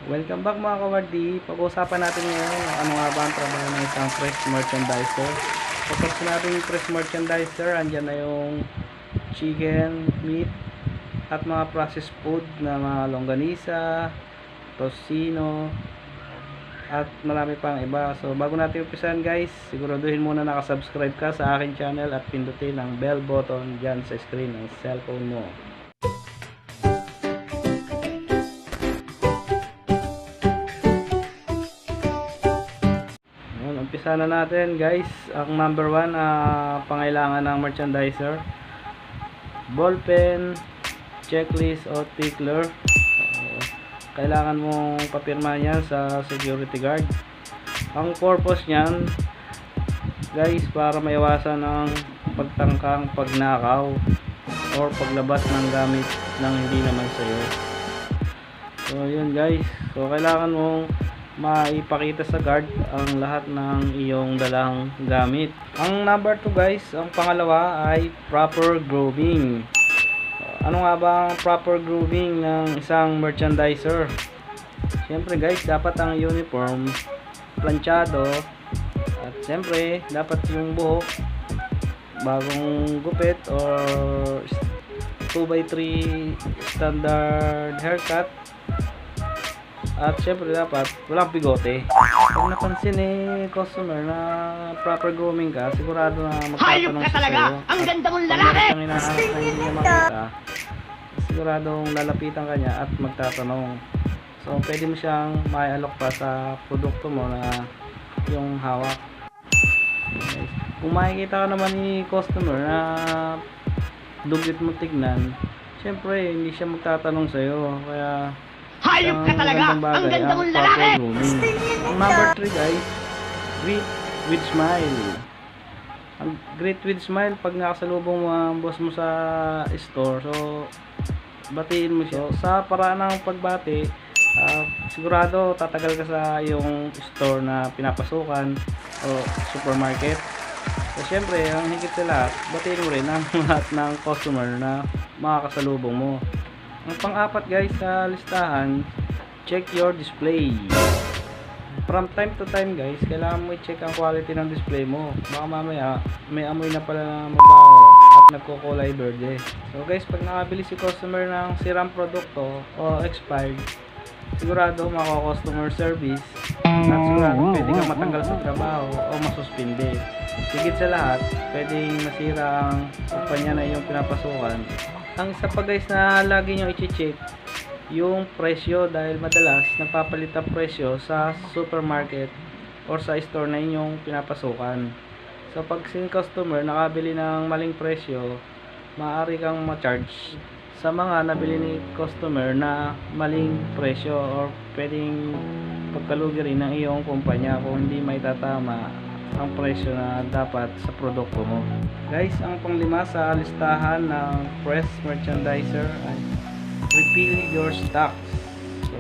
Welcome back mga kawardi. Pag-uusapan natin ngayon ano nga ba ang trabaho ng isang fresh merchandiser. Kapag sinabing fresh merchandiser, andyan na yung chicken, meat, at mga processed food na mga longganisa, tocino, at marami pang iba. So bago natin umpisan guys, siguraduhin muna nakasubscribe ka sa aking channel at pindutin ang bell button dyan sa screen ng cellphone mo. Umpisa na natin guys. Ang number 1 pangailangan ng merchandiser: ballpen, checklist o tickler. Kailangan mong papirma yan sa security guard. Ang purpose nyan guys, para maiwasan ng pagtangkang pagnakaw or paglabas ng gamit ng hindi naman sa'yo. So yun guys, so kailangan mong maipakita sa guard ang lahat ng iyong dalang gamit. Ang number 2 guys, ang pangalawa ay proper grooming. Ano nga ba ang proper grooming ng isang merchandiser? Siyempre guys, dapat ang uniform planchado, at siyempre dapat yung buhok bagong gupit or 2x3 standard haircut. At syempre dapat walang bigote. Kung napansin customer na proper grooming ka, sigurado na magtatanong siya sa'yo. Ang ganda mong lalaki! At kung hinahanap na hindi niya makita, siguradong lalapitan ka niya at magtatanong. So pwede mo siyang maialok pa sa produkto mo na yung hawak. Okay. Kung makikita ka naman ni customer na dugit mo tignan, syempre hindi siya magtatanong sa'yo. Kaya hayop ka talaga! Ang ganda mong lalaki! Ang number 3 guys, greet with smile. Ang greet with smile, pag nakasalubong mo ang boss mo sa store, so batiin mo siya. So, sa paraan ng pagbati, sigurado tatagal ka sa yung store na pinapasukan o supermarket. So syempre, ang higit sa lahat, batiin mo rin ang lahat ng customer na makakasalubong mo. Ang pang-apat guys sa listahan, check your display. From time to time guys, kailangan mo i-check ang quality ng display mo. Baka mamaya may amoy na pala na mabaho at nagkukulay berde. So guys, pag nakabili si customer ng sirang produkto o expired, sigurado mako-customer service at sigurado pwede kang matanggal sa trabaho o masuspinde. Higit sa lahat, pwedeng masira ang kumpanya na iyong pinapasukan. Ang isa pa guys na lagi nyo i-check, yung presyo, dahil madalas nagpapalit ang presyo sa supermarket or sa store na inyong pinapasukan. So pag si customer nakabili ng maling presyo, maaari kang ma-charge sa mga nabili ni customer na maling presyo, or pwedeng pagkalugi rin ng iyong kumpanya kung hindi may tatama ang presyo na dapat sa produkto mo. Guys, ang panglima sa listahan ng fresh merchandiser ay refill your stocks. So,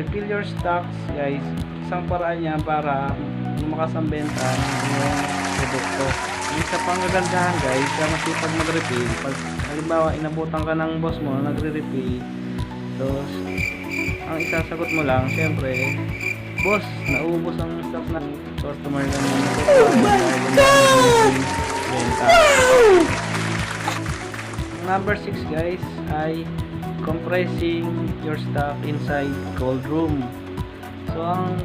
refill your stocks guys, isang paraan niya para lumakas ang benta ng iyong produkto. Ang isa pang kagandahan guys, sa masipag mag-refill, pag halimbawa inabutan ka ng boss mo nagre-refill, so ang isasagot mo lang, syempre, boss, naubos ang stock na customer na benta. Number 6 guys ay compressing your stock inside cold room. So ang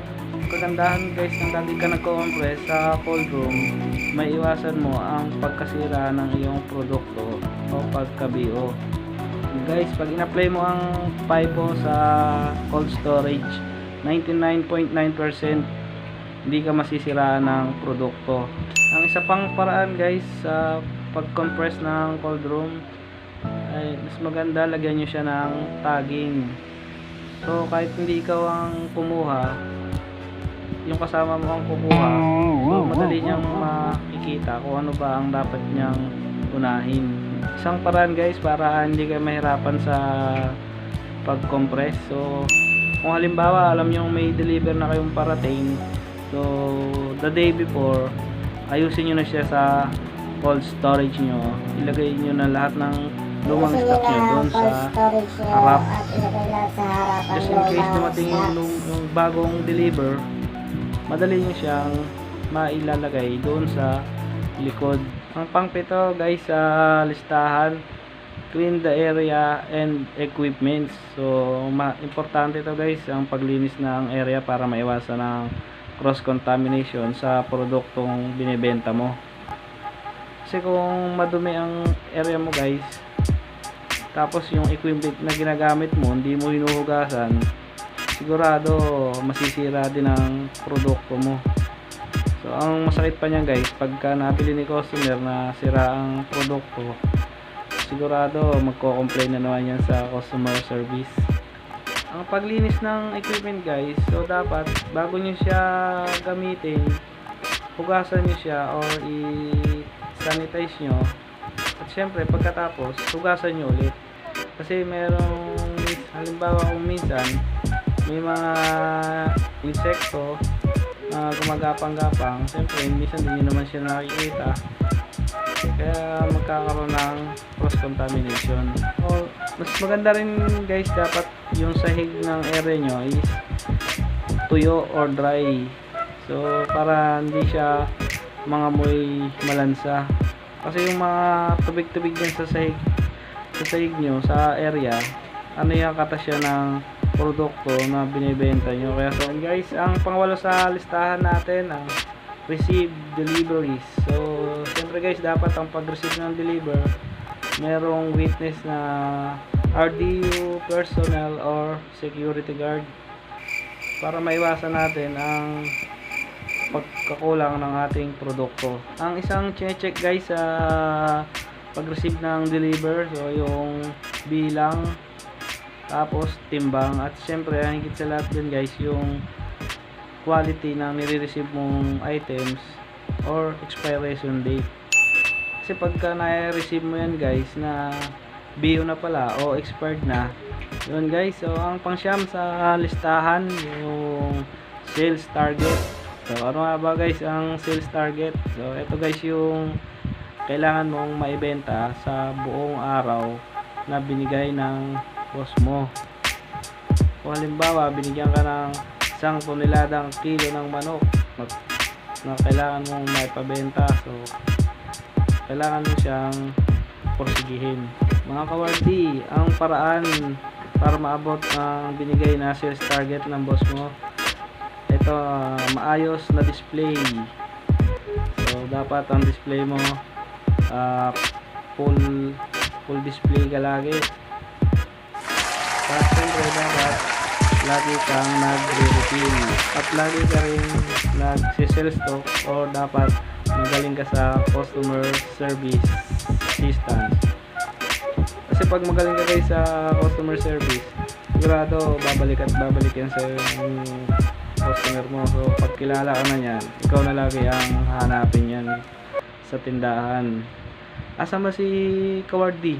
kagandahan guys, ng lagi ka nagko-compress sa cold room, may iwasan mo ang pagkasira ng iyong produkto o pagkabiyo. Guys, pag in-apply mo ang FIFO sa cold storage, 99.9% hindi ka masisiraan ng produkto. Ang isa pang paraan guys sa pag-compress ng cold room ay mas maganda, lagyan nyo siya ng tagging. So kahit hindi ikaw ang kumuha, yung kasama mo ang kukuha, so madali niyang makikita kung ano ba ang dapat niyang unahin. Isang paraan guys para hindi kayo mahirapan sa pag-compress. So kung halimbawa alam nyo may deliver na kayong parating, so the day before, ayusin nyo na siya sa cold storage nyo. Ilagay nyo na lahat ng lumang stock nyo doon sa storage nyo harap. at ilagay lang sa harapan Just in nyo case ng dumating snacks. yung bagong deliver, madali nyo siyang mailalagay doon sa likod. Ang pang-pito guys sa listahan, clean the area and equipments. So importante to guys ang paglinis ng area para maiwasan ng cross contamination sa produktong binibenta mo. Kasi kung madumi ang area mo guys, tapos yung equipment na ginagamit mo hindi mo hinuhugasan, sigurado masisira din ang produkto mo. So ang masakit pa niyan guys, pagka nabili ni customer na sira ang produkto, sigurado magko-complain na naman yan sa customer service. Ang paglinis ng equipment guys, so dapat bago nyo siya gamitin, hugasan nyo siya or i-sanitize nyo, at syempre pagkatapos hugasan nyo ulit. Kasi merong, halimbawa kung minsan may mga insekto na gumagapang-gapang, syempre minsan hindi nyo naman siya nakikita, kaya magkakaroon ng cross contamination. O mas maganda rin guys, dapat yung sahig ng area nyo is tuyo or dry, so para hindi siya mangamoy malansa. Kasi yung mga tubig-tubig din sa sahig nyo sa area, ano yung katas siya ng produkto na binibenta nyo. Kaya so guys, ang pangwalo sa listahan natin ang receive deliveries. So siyempre guys, dapat ang pag-receive ng deliver merong witness na RDU personnel or security guard para maiwasan natin ang pagkakulang ng ating produkto. Ang isang check guys sa pag-receive ng deliver, so yung bilang, tapos timbang, at syempre ang higit sa lahat din guys yung quality ng nire-receive mong items or expiration date. Kasi pagka na-receive mo yan guys na bio na pala o expired na, yun guys. So ang pangsyam sa listahan yung sales target. So ano nga ba guys ang sales target? So ito guys yung kailangan mong maibenta sa buong araw na binigay ng boss mo. Kung halimbawa binigyan ka ng 1 toneladang kilo ng manok na kailangan mong maipabenta, so kailangan mo siyang porsigihin. Mga kawardi, ang paraan para maabot ang binigay na sales target ng boss mo, ito, maayos na display. So dapat ang display mo full display ka lagi. At siyempre dapat lagi kang nagre-refill at lagi ka rin nag-sell stock, o dapat magaling ka sa customer service assistance. Kasi pag magaling ka guys sa customer service, sigurado babalik at babalik yan sa yung customer mo. So pag kilala ka na yan, ikaw na lagi ang hanapin yan sa tindahan. Asa ba si Kawardi?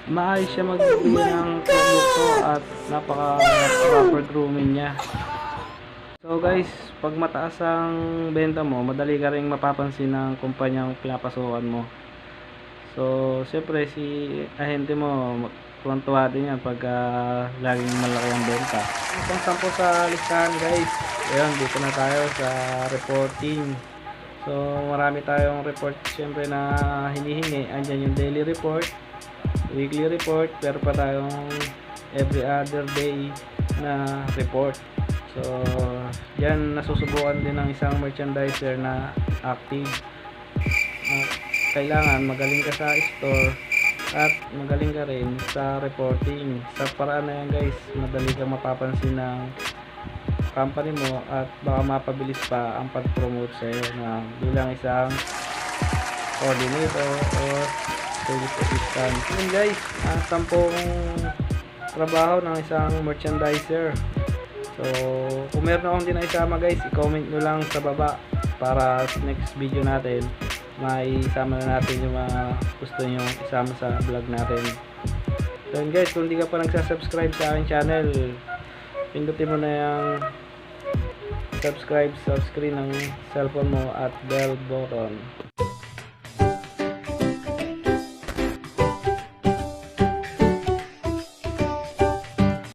Maayos siya magbibigay ng produkto at napaka proper grooming niya. So guys, pag mataas ang benta mo, madali ka rin mapapansin ng kumpanyang pinapasukan mo. So syempre si ahente mo tuwan-tuwa din yan pag laging malaki ang benta. Ang sampo sa listahan guys, ayun, dito na tayo sa reporting. So marami tayong report syempre na hinihingi. Andyan yung daily report, weekly report, pero pa tayong every other day na report. So yan, nasusubukan din ng isang merchandiser na active. Kailangan magaling ka sa store at magaling ka rin sa reporting. Sa paraan na yan guys, madali kang mapapansin ng company mo at baka mapabilis pa ang pag-promote sa'yo na bilang isang coordinator or service assistant. Yun guys, ang 10 trabaho ng isang merchandiser. So kung meron akong dinaisama guys, i-comment nyo lang sa baba para sa next video natin maisama na natin yung mga gusto nyo isama sa vlog natin. So yun guys, kung hindi ka pa nagsasubscribe sa aking channel, pindutin mo na yung subscribe sa screen ng cellphone mo at bell button.